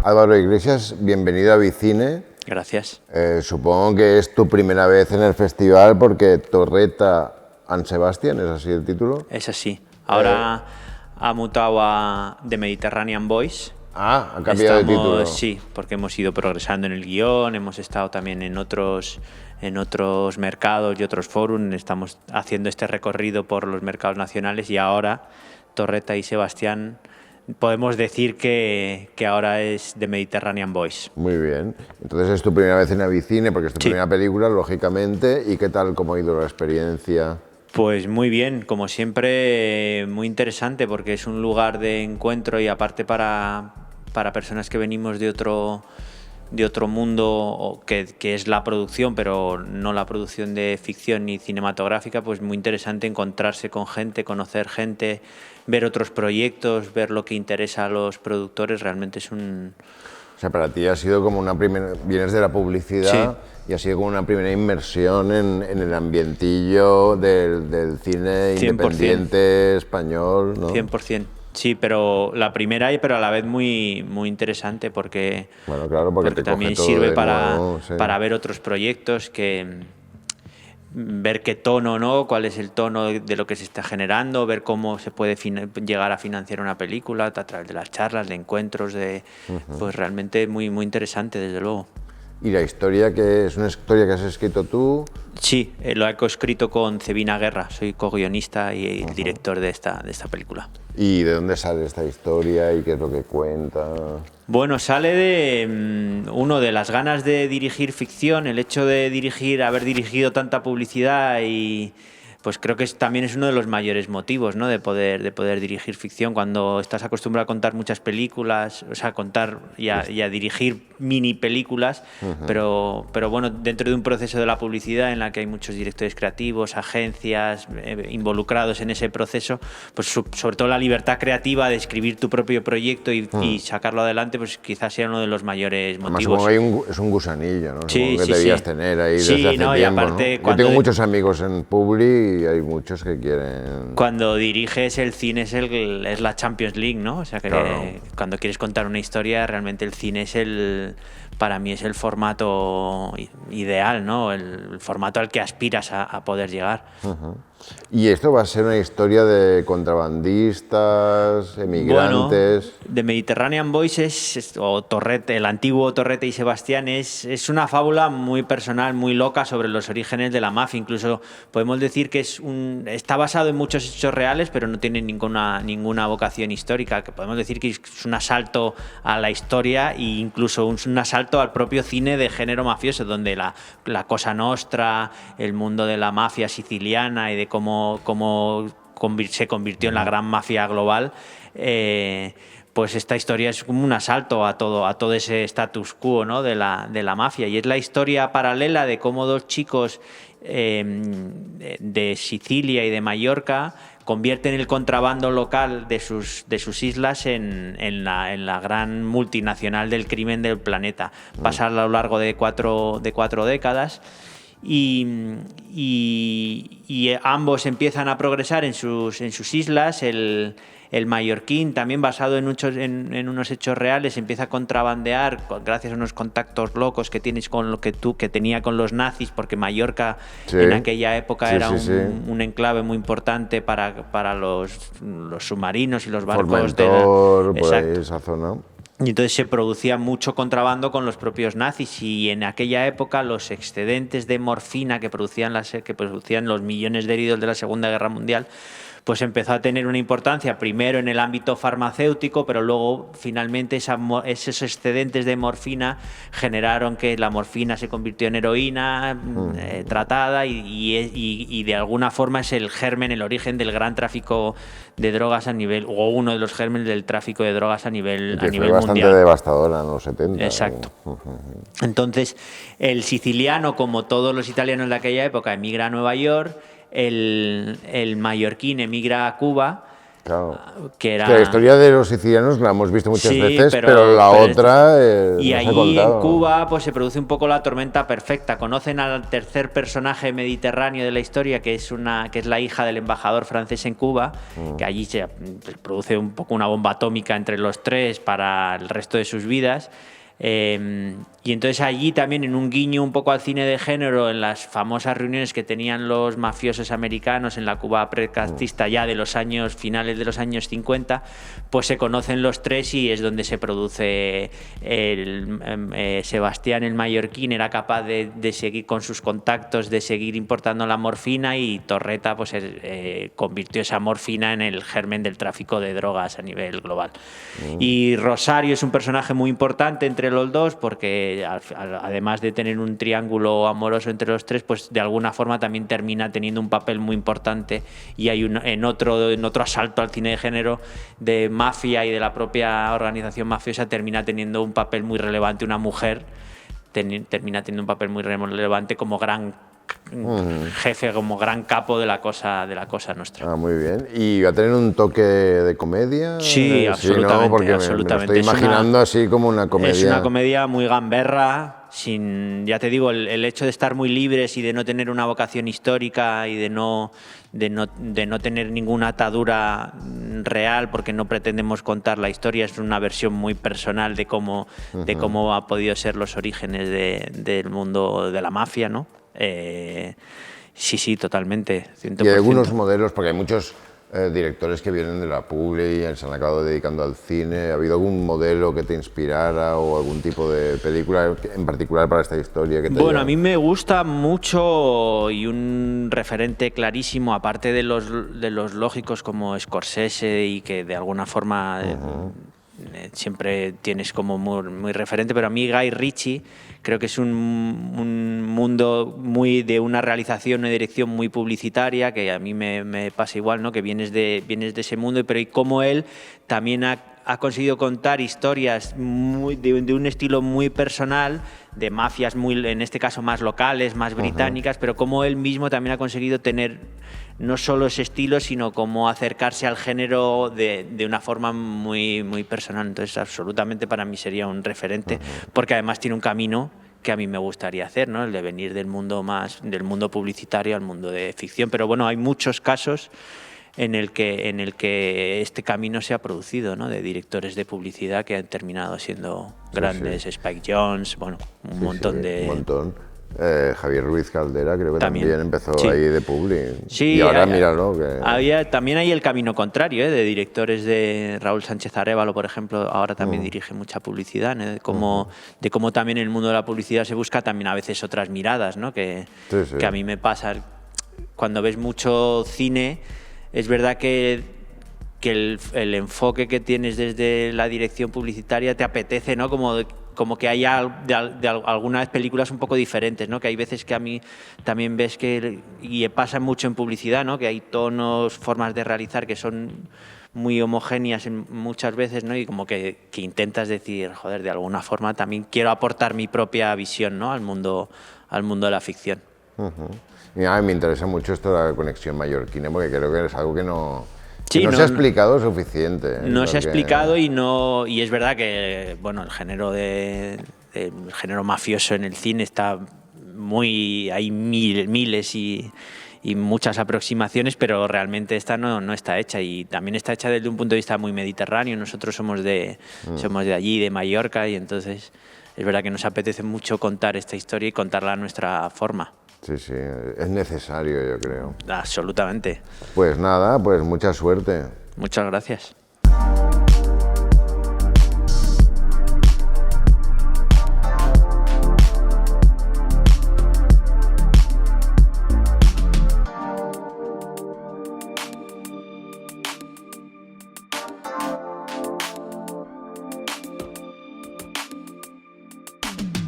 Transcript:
Álvaro Iglesias, bienvenido a Vicine. Gracias. Supongo que es tu primera vez en el festival porque Torreta and Sebastian, ¿es así el título? Es así. Ahora ha mutado a The Mediterranean Boys. Ha cambiado de título. Sí, porque hemos ido progresando en el guión, hemos estado también en otros mercados y otros foros, estamos haciendo este recorrido por los mercados nacionales y ahora Torreta y Sebastián podemos decir que ahora es The Mediterranean Boys. Muy bien. Entonces es tu primera vez en Avicine porque es tu primera película, lógicamente. ¿Y qué tal, cómo ha ido la experiencia? Pues muy bien, como siempre, muy interesante porque es un lugar de encuentro y aparte para personas que venimos de otro mundo que es la producción, pero no la producción de ficción ni cinematográfica, pues muy interesante encontrarse con gente, conocer gente, ver otros proyectos, ver lo que interesa a los productores. Realmente es un... O sea, para ti ha sido como una primera... Vienes de la publicidad y ha sido como una primera inmersión en el ambientillo del cine 100%. Independiente español, ¿no? 100%. Sí, pero la primera pero a la vez muy interesante porque, bueno, claro, porque también sirve para ver otros proyectos, ver qué tono, ¿no? Cuál es el tono de lo que se está generando, ver cómo se puede llegar a financiar una película a través de las charlas, de encuentros, pues realmente muy interesante, desde luego. ¿Y la historia que es una historia que has escrito tú? Sí, lo he coescrito con Cebina Guerra, soy co-guionista y director de esta película. ¿Y de dónde sale esta historia y qué es lo que cuenta? Bueno, sale de las ganas de dirigir ficción, el hecho de haber dirigido tanta publicidad y pues creo que también es uno de los mayores motivos, ¿no? de poder dirigir ficción cuando estás acostumbrado a contar muchas películas, o sea, contar y a dirigir mini películas, pero bueno, dentro de un proceso de la publicidad en la que hay muchos directores creativos, agencias involucrados en ese proceso, pues sobre todo la libertad creativa de escribir tu propio proyecto y sacarlo adelante, pues quizás sea uno de los mayores motivos. Además, es un gusanillo, ¿no? Sí, que debías tener ahí desde hace tiempo, y aparte, ¿no? Yo tengo muchos amigos en Publi y hay muchos que quieren... Cuando diriges, el cine es la Champions League, ¿no? O sea que claro, cuando quieres contar una historia, realmente el cine para mí es el formato ideal, ¿no? El formato al que aspiras a poder llegar. ¿Y esto va a ser una historia de contrabandistas, emigrantes? Bueno, The Mediterranean Boys o Torrete, el antiguo Torrete y Sebastián es una fábula muy personal, muy loca sobre los orígenes de la mafia. Incluso podemos decir que está basado en muchos hechos reales, pero no tiene ninguna vocación histórica. Que podemos decir que es un asalto a la historia e incluso un asalto al propio cine de género mafioso, donde la Cosa Nostra, el mundo de la mafia siciliana y de cómo se convirtió en la gran mafia global, pues esta historia es como un asalto a todo ese status quo, ¿no? de la mafia, y es la historia paralela de cómo dos chicos de Sicilia y de Mallorca convierten el contrabando local de sus islas en la gran multinacional del crimen del planeta. Pasa a lo largo de cuatro décadas. Y ambos empiezan a progresar en sus islas. El mallorquín, también basado en unos hechos reales, empieza a contrabandear gracias a unos contactos locos que tienes que tenía con los nazis, porque Mallorca en aquella época era un enclave muy importante para los submarinos y los barcos por ahí, esa zona. Y entonces se producía mucho contrabando con los propios nazis, y en aquella época los excedentes de morfina que producían los millones de heridos de la Segunda Guerra Mundial, pues empezó a tener una importancia primero en el ámbito farmacéutico, pero luego finalmente esos excedentes de morfina generaron que la morfina se convirtió en heroína tratada y de alguna forma es el germen, el origen del gran tráfico de drogas o uno de los gérmenes del tráfico de drogas a nivel mundial. Fue bastante devastadora en los 70. Exacto. Entonces, el siciliano, como todos los italianos de aquella época, emigra a Nueva York. El mallorquín emigra a Cuba, Claro. Que era... La historia de los sicilianos la hemos visto muchas veces, pero la otra... y allí en Cuba pues se produce un poco la tormenta perfecta. Conocen al tercer personaje mediterráneo de la historia, que es la hija del embajador francés en Cuba, que allí se produce un poco una bomba atómica entre los tres para el resto de sus vidas. Y entonces allí también, en un guiño un poco al cine de género, en las famosas reuniones que tenían los mafiosos americanos en la Cuba precastista ya de los finales de los años 50, pues se conocen los tres y es donde se produce Sebastián el mallorquín era capaz de seguir con sus contactos, de seguir importando la morfina, y Torreta pues convirtió esa morfina en el germen del tráfico de drogas a nivel global. Y Rosario es un personaje muy importante entre los dos porque además de tener un triángulo amoroso entre los tres, pues de alguna forma también termina teniendo un papel muy importante, y hay en otro asalto al cine de género de mafia y de la propia organización mafiosa termina teniendo un papel muy relevante, una mujer termina teniendo un papel muy relevante como gran jefe, como gran capo de la cosa nuestra. Muy bien. ¿Y va a tener un toque de comedia? Sí, absolutamente. ¿No? Porque absolutamente. me lo estoy imaginando así como una comedia. Es una comedia muy gamberra, ya te digo, el hecho de estar muy libres y de no tener una vocación histórica y de no tener ninguna atadura real, porque no pretendemos contar la historia, es una versión muy personal de cómo ha podido ser los orígenes del mundo de la mafia, ¿no? Sí, totalmente. 100%. Y hay algunos modelos, porque hay muchos directores que vienen de la publi y se han acabado dedicando al cine. ¿Ha habido algún modelo que te inspirara o algún tipo de película en particular para esta historia que te Bueno, a mí me gusta mucho, y un referente clarísimo, aparte de los lógicos como Scorsese, y que de alguna forma siempre tienes como muy referente, pero a mí Guy Ritchie creo que es un mundo muy de una realización, una dirección muy publicitaria, que a mí me pasa igual, ¿no? Que vienes de ese mundo, pero y cómo él también ha conseguido contar historias de un estilo muy personal, de mafias en este caso más locales, más británicas, pero cómo él mismo también ha conseguido tener no solo ese estilo, sino cómo acercarse al género de una forma muy, muy personal. Entonces, absolutamente para mí sería un referente, porque además tiene un camino que a mí me gustaría hacer, ¿no? El de venir del mundo publicitario al mundo de ficción. Pero bueno, hay muchos casos en el que este camino se ha producido, ¿no? De directores de publicidad que han terminado siendo grandes. Sí. Spike Jonze, bueno, un montón. Un montón. Javier Ruiz Caldera creo que también empezó ahí de publi. Sí, y ahora míralo. También hay el camino contrario, de directores de Raúl Sánchez Arévalo, por ejemplo, ahora también dirige mucha publicidad, ¿no? De cómo también en el mundo de la publicidad se busca también a veces otras miradas, ¿no? Que a mí me pasa cuando ves mucho cine. Es verdad que el enfoque que tienes desde la dirección publicitaria te apetece, ¿no? Como que haya algunas películas un poco diferentes, ¿no? Que hay veces que a mí también ves y pasa mucho en publicidad, ¿no? Que hay tonos, formas de realizar que son muy homogéneas muchas veces, ¿no? Y como que intentas decir, joder, de alguna forma también quiero aportar mi propia visión, ¿no? al mundo de la ficción. Me interesa mucho esto de la conexión mallorquina, porque creo que es algo que no se ha explicado suficiente. No se ha explicado y es verdad que bueno, el género mafioso en el cine está hay miles y muchas aproximaciones, pero realmente esta no está hecha, y también está hecha desde un punto de vista muy mediterráneo. Nosotros somos de allí, de Mallorca, y entonces es verdad que nos apetece mucho contar esta historia y contarla a nuestra forma. Sí, es necesario, yo creo. Absolutamente. Pues nada, pues mucha suerte. Muchas gracias.